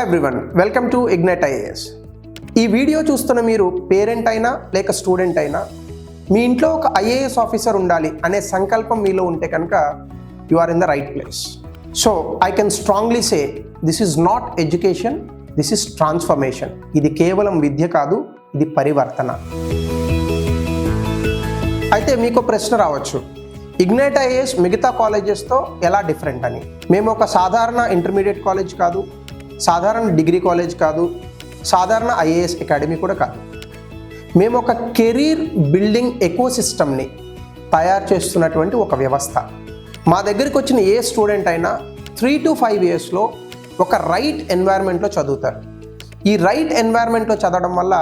Everyone, welcome to ignite IAS. ఈ video చూస్తున్న మీరు పేరెంట్ అయినా లేక స్టూడెంట్ అయినా మీ ఇంట్లో ఒక ఐఏఎస్ ఆఫీసర్ ఉండాలి అనే సంకల్పం మీలో ఉంటే కనుక you are in the right place. So I can strongly say this is not education, this is transformation. ఇది కేవలం విద్య కాదు, ఇది పరివర్తన. అయితే మీకు ప్రశ్న రావచ్చు, ఇగ్నైట్ ఐఏఎస్ మిగతా కాలేజెస్తో ఎలా డిఫరెంట్ అని. మేము ఒక సాధారణ ఇంటర్మీడియట్ కాలేజ్ కాదు, సాధారణ డిగ్రీ కాలేజ్ కాదు, సాధారణ ఐఏఎస్ అకాడమీ కూడా కాదు. మేము ఒక కెరీర్ బిల్డింగ్ ఎకోసిస్టమ్ని తయారు చేస్తున్నటువంటి ఒక వ్యవస్థ. మా దగ్గరికి వచ్చిన ఏ స్టూడెంట్ అయినా 3 to 5 yearsలో ఒక రైట్ ఎన్వైర్న్మెంట్లో చదువుతారు. ఈ రైట్ ఎన్వైర్న్మెంట్లో చదవడం వల్ల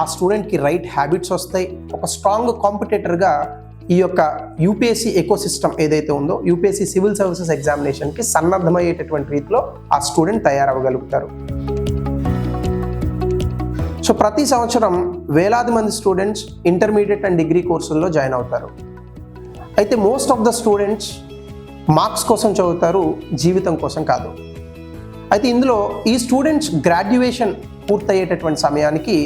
ఆ స్టూడెంట్కి రైట్ హ్యాబిట్స్ వస్తాయి. ఒక స్ట్రాంగ్ కాంపిటేటర్గా ఈ యొక్క యూపీఎస్సీ ఎకోసిస్టమ్ ఏదైతే ఉందో, యూపీఎస్సీ సివిల్ సర్వీసెస్ ఎగ్జామినేషన్కి సన్నద్ధమయ్యేటటువంటి రీతిలో ఆ స్టూడెంట్ తయారవ్వగలుగుతారు. సో ప్రతి సంవత్సరం వేలాది మంది స్టూడెంట్స్ ఇంటర్మీడియట్ అండ్ డిగ్రీ కోర్సుల్లో జాయిన్ అవుతారు. అయితే most of the students marks కోసం చదువుతారు, జీవితం కోసం కాదు. అయితే ఇందులో ఈ స్టూడెంట్స్ గ్రాడ్యుయేషన్ పూర్తయ్యేటటువంటి సమయానికి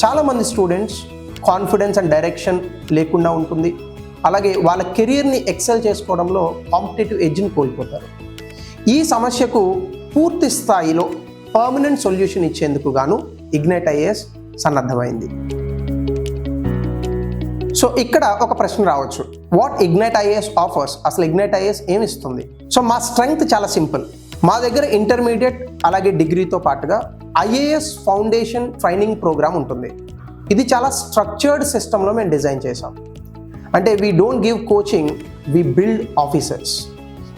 చాలామంది స్టూడెంట్స్ కాన్ఫిడెన్స్ అండ్ డైరెక్షన్ లేకుండా ఉంటుంది. అలాగే వాళ్ళ కెరియర్ని ఎక్సెల్ చేసుకోవడంలో కాంపిటేటివ్ ఎడ్జ్ని కోల్పోతారు. ఈ సమస్యకు పూర్తి స్థాయిలో పర్మనెంట్ సొల్యూషన్ ఇచ్చేందుకు గాను ఇగ్నైట్ ఐఏఎస్ సన్నద్ధమైంది. సో ఇక్కడ ఒక ప్రశ్న రావచ్చు, వాట్ ఇగ్నైట్ ఐఏఎస్ ఆఫర్స్? అసలు ఇగ్నైట్ ఐఏఎస్ ఏమి ఇస్తుంది? సో మా స్ట్రెంగ్త్ చాలా సింపుల్. మా దగ్గర ఇంటర్మీడియట్ అలాగే డిగ్రీతో పాటుగా ఐఏఎస్ ఫౌండేషన్ ట్రైనింగ్ ప్రోగ్రామ్ ఉంటుంది. ఇది చాలా స్ట్రక్చర్డ్ సిస్టంలో మేము డిజైన్ చేసాం. అంటే we don't give coaching, we build officers.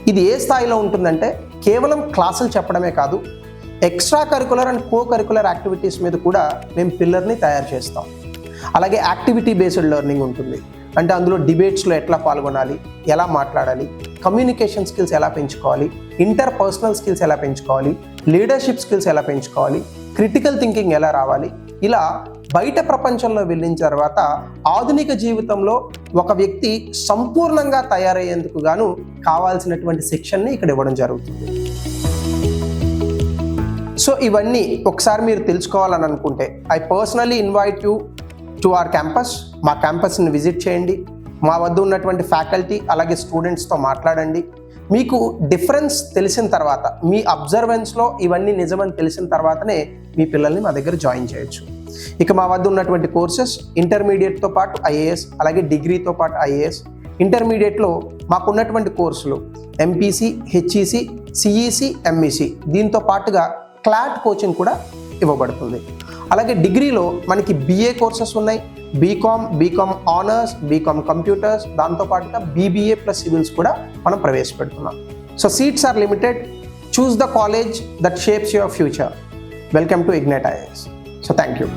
ఇది ఏ స్థాయిలో ఉంటుందంటే కేవలం క్లాసులు చెప్పడమే కాదు, extra curricular and co curricular activities మీద కూడా మేము పిల్లర్ని తయారు చేస్తాం. అలాగే యాక్టివిటీ బేస్డ్ లెర్నింగ్ ఉంటుంది. అంటే అందులో డిబేట్స్లో ఎట్లా పాల్గొనాలి, ఎలా మాట్లాడాలి, కమ్యూనికేషన్ స్కిల్స్ ఎలా పెంచుకోవాలి, ఇంటర్పర్సనల్ స్కిల్స్ ఎలా పెంచుకోవాలి, లీడర్షిప్ స్కిల్స్ ఎలా పెంచుకోవాలి, క్రిటికల్ థింకింగ్ ఎలా రావాలి, ఇలా బయట ప్రపంచంలో వెళ్ళిన తర్వాత ఆధునిక జీవితంలో ఒక వ్యక్తి సంపూర్ణంగా తయారయ్యేందుకు గాను కావాల్సినటువంటి శిక్షణని ఇక్కడ ఇవ్వడం జరుగుతుంది. సో ఇవన్నీ ఒకసారి మీరు తెలుసుకోవాలని అనుకుంటే I personally invite you to our campus. మా క్యాంపస్ని విజిట్ చేయండి. మా వద్ద ఉన్నటువంటి ఫ్యాకల్టీ అలాగే స్టూడెంట్స్తో మాట్లాడండి. మీకు డిఫరెన్స్ తెలిసిన తర్వాత, మీ అబ్జర్వెన్స్లో ఇవన్నీ నిజమని తెలిసిన తర్వాతనే మీ పిల్లల్ని మా దగ్గర జాయిన్ చేయొచ్చు. ఇక మా వద్ద ఉన్నటువంటి కోర్సెస్ ఇంటర్మీడియట్తో పాటు ఐఏఎస్, అలాగే డిగ్రీతో పాటు ఐఏఎస్. ఇంటర్మీడియట్లో మాకున్నటువంటి కోర్సులు ఎంపీసీ, హెచ్ఈసి, సిఈసి, ఎంఈసి, దీంతో పాటుగా క్లాట్ కోచింగ్ కూడా ఇవ్వబడుతుంది. అలాగే డిగ్రీలో మనకి BA కోర్సెస్ ఉన్నాయి, బీకామ్ ఆనర్స్, బీకామ్ కంప్యూటర్స్, దాంతోపాటుగా BBA ప్లస్ సివిల్స్ కూడా మనం ప్రవేశపెడుతున్నాం. So seats are limited. Choose the college that shapes your future. Welcome to ignite IAS. So thank you.